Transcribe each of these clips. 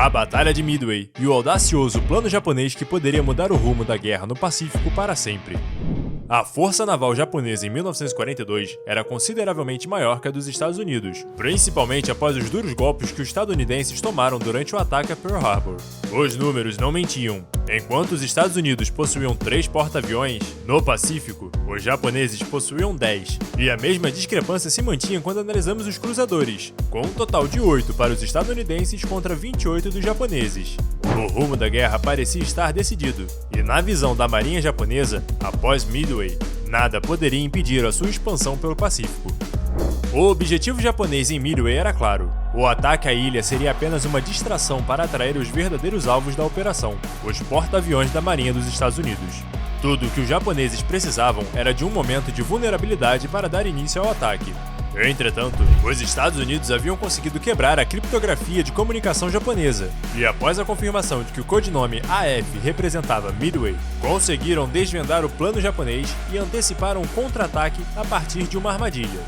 A Batalha de Midway e o audacioso plano japonês que poderia mudar o rumo da guerra no Pacífico para sempre. A força naval japonesa em 1942 era consideravelmente maior que a dos Estados Unidos, principalmente após os duros golpes que os estadunidenses tomaram durante o ataque a Pearl Harbor. Os números não mentiam. Enquanto os Estados Unidos possuíam 3 porta-aviões, no Pacífico, os japoneses possuíam 10, e a mesma discrepância se mantinha quando analisamos os cruzadores, com um total de 8 para os estadunidenses contra 28 dos japoneses. O rumo da guerra parecia estar decidido, e na visão da marinha japonesa, após Midway, nada poderia impedir a sua expansão pelo Pacífico. O objetivo japonês em Midway era claro: o ataque à ilha seria apenas uma distração para atrair os verdadeiros alvos da operação, os porta-aviões da Marinha dos Estados Unidos. Tudo o que os japoneses precisavam era de um momento de vulnerabilidade para dar início ao ataque. Entretanto, os Estados Unidos haviam conseguido quebrar a criptografia de comunicação japonesa, e após a confirmação de que o codinome AF representava Midway, conseguiram desvendar o plano japonês e anteciparam um contra-ataque a partir de uma armadilha.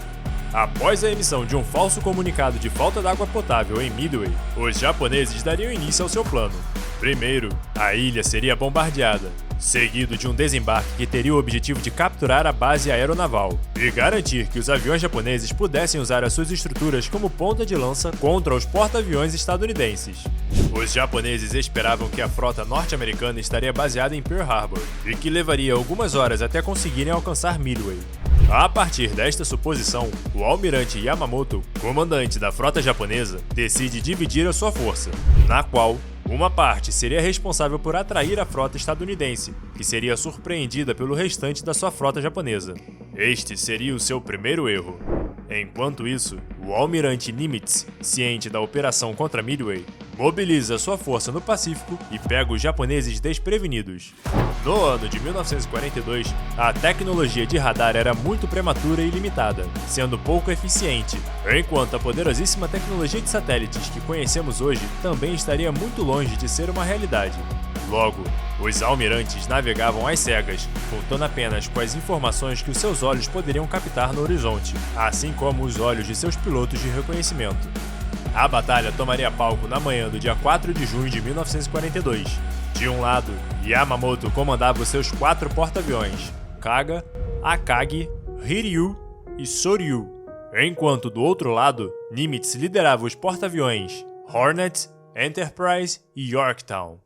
Após a emissão de um falso comunicado de falta de água potável em Midway, os japoneses dariam início ao seu plano. Primeiro, a ilha seria bombardeada, seguido de um desembarque que teria o objetivo de capturar a base aeronaval e garantir que os aviões japoneses pudessem usar as suas estruturas como ponta de lança contra os porta-aviões estadunidenses. Os japoneses esperavam que a frota norte-americana estaria baseada em Pearl Harbor e que levaria algumas horas até conseguirem alcançar Midway. A partir desta suposição, o almirante Yamamoto, comandante da frota japonesa, decide dividir a sua força, na qual uma parte seria responsável por atrair a frota estadunidense, que seria surpreendida pelo restante da sua frota japonesa. Este seria o seu primeiro erro. Enquanto isso, o almirante Nimitz, ciente da operação contra Midway, mobiliza sua força no Pacífico e pega os japoneses desprevenidos. No ano de 1942, a tecnologia de radar era muito prematura e limitada, sendo pouco eficiente, enquanto a poderosíssima tecnologia de satélites que conhecemos hoje também estaria muito longe de ser uma realidade. Logo, os almirantes navegavam às cegas, contando apenas com as informações que os seus olhos poderiam captar no horizonte, assim como os olhos de seus pilotos de reconhecimento. A batalha tomaria palco na manhã do dia 4 de junho de 1942. De um lado, Yamamoto comandava os seus 4 porta-aviões, Kaga, Akagi, Hiryu e Soryu, enquanto do outro lado, Nimitz liderava os porta-aviões Hornet, Enterprise e Yorktown.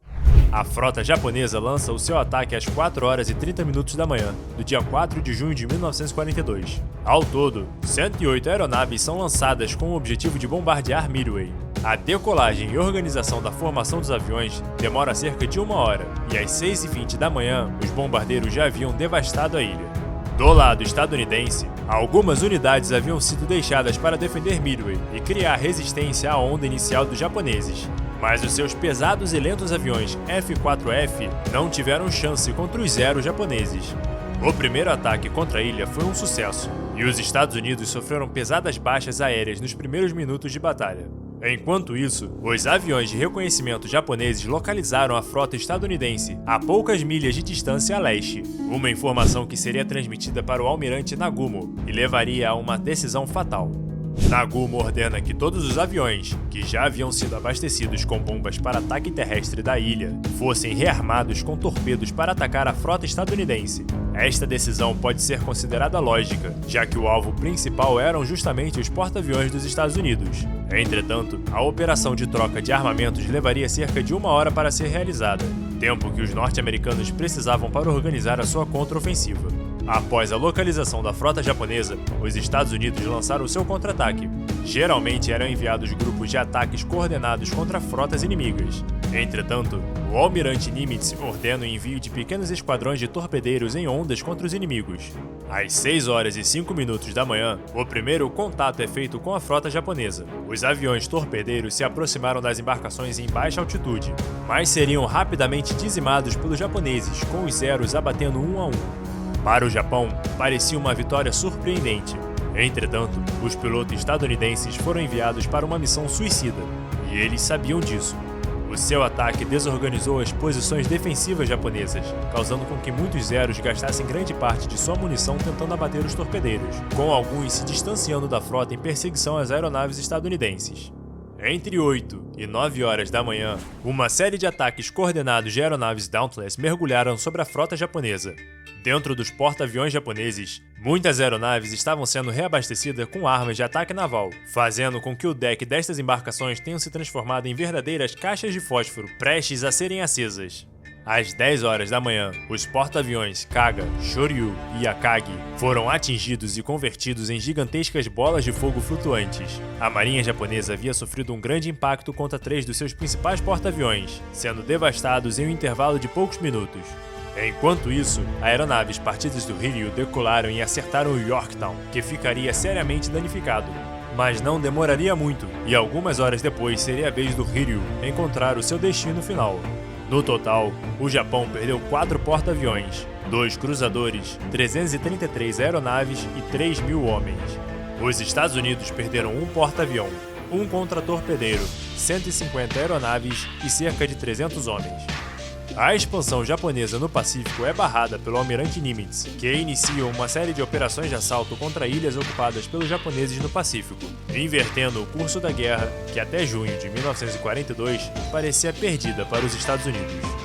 A frota japonesa lança o seu ataque às 4 horas e 30 minutos da manhã, do dia 4 de junho de 1942. Ao todo, 108 aeronaves são lançadas com o objetivo de bombardear Midway. A decolagem e organização da formação dos aviões demora cerca de 1 hora, e às 6h20 da manhã, os bombardeiros já haviam devastado a ilha. Do lado estadunidense, algumas unidades haviam sido deixadas para defender Midway e criar resistência à onda inicial dos japoneses. Mas os seus pesados e lentos aviões F-4F não tiveram chance contra os Zero japoneses. O primeiro ataque contra a ilha foi um sucesso, e os Estados Unidos sofreram pesadas baixas aéreas nos primeiros minutos de batalha. Enquanto isso, os aviões de reconhecimento japoneses localizaram a frota estadunidense a poucas milhas de distância a leste, uma informação que seria transmitida para o almirante Nagumo e levaria a uma decisão fatal. Nagumo ordena que todos os aviões, que já haviam sido abastecidos com bombas para ataque terrestre da ilha, fossem rearmados com torpedos para atacar a frota estadunidense. Esta decisão pode ser considerada lógica, já que o alvo principal eram justamente os porta-aviões dos Estados Unidos. Entretanto, a operação de troca de armamentos levaria cerca de 1 hora para ser realizada, tempo que os norte-americanos precisavam para organizar a sua contraofensiva. Após a localização da frota japonesa, os Estados Unidos lançaram seu contra-ataque. Geralmente eram enviados grupos de ataques coordenados contra frotas inimigas. Entretanto, o almirante Nimitz ordena o envio de pequenos esquadrões de torpedeiros em ondas contra os inimigos. Às 6 horas e 5 minutos da manhã, o primeiro contato é feito com a frota japonesa. Os aviões torpedeiros se aproximaram das embarcações em baixa altitude, mas seriam rapidamente dizimados pelos japoneses, com os Zeros abatendo 1 a 1. Para o Japão, parecia uma vitória surpreendente. Entretanto, os pilotos estadunidenses foram enviados para uma missão suicida, e eles sabiam disso. O seu ataque desorganizou as posições defensivas japonesas, causando com que muitos Zeros gastassem grande parte de sua munição tentando abater os torpedeiros, com alguns se distanciando da frota em perseguição às aeronaves estadunidenses. Entre 8 e 9 horas da manhã, uma série de ataques coordenados de aeronaves Dauntless mergulharam sobre a frota japonesa. Dentro dos porta-aviões japoneses, muitas aeronaves estavam sendo reabastecidas com armas de ataque naval, fazendo com que o deck destas embarcações tenham se transformado em verdadeiras caixas de fósforo prestes a serem acesas. Às 10 horas da manhã, os porta-aviões Kaga, Shoryu e Akagi foram atingidos e convertidos em gigantescas bolas de fogo flutuantes. A marinha japonesa havia sofrido um grande impacto contra 3 dos seus principais porta-aviões, sendo devastados em um intervalo de poucos minutos. Enquanto isso, aeronaves partidas do Hiryu decolaram e acertaram o Yorktown, que ficaria seriamente danificado. Mas não demoraria muito, e algumas horas depois seria a vez do Hiryu encontrar o seu destino final. No total, o Japão perdeu 4 porta-aviões, 2 cruzadores, 333 aeronaves e 3.000 homens. Os Estados Unidos perderam um porta-avião, um contra-torpedeiro, 150 aeronaves e cerca de 300 homens. A expansão japonesa no Pacífico é barrada pelo almirante Nimitz, que inicia uma série de operações de assalto contra ilhas ocupadas pelos japoneses no Pacífico, invertendo o curso da guerra, que até junho de 1942 parecia perdida para os Estados Unidos.